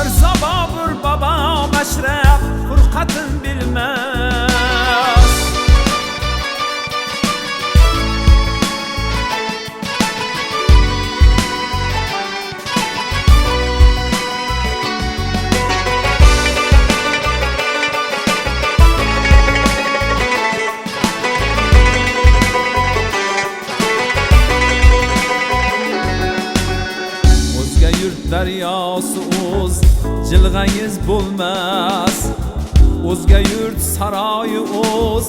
Mirzo Bobur bobo mashrab furqatin bilmas. O'zga yurt daryosi o'z jilg'angiz bo'lmas. O'zga yurt saroyi o'z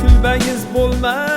kulbangiz bo'lmas.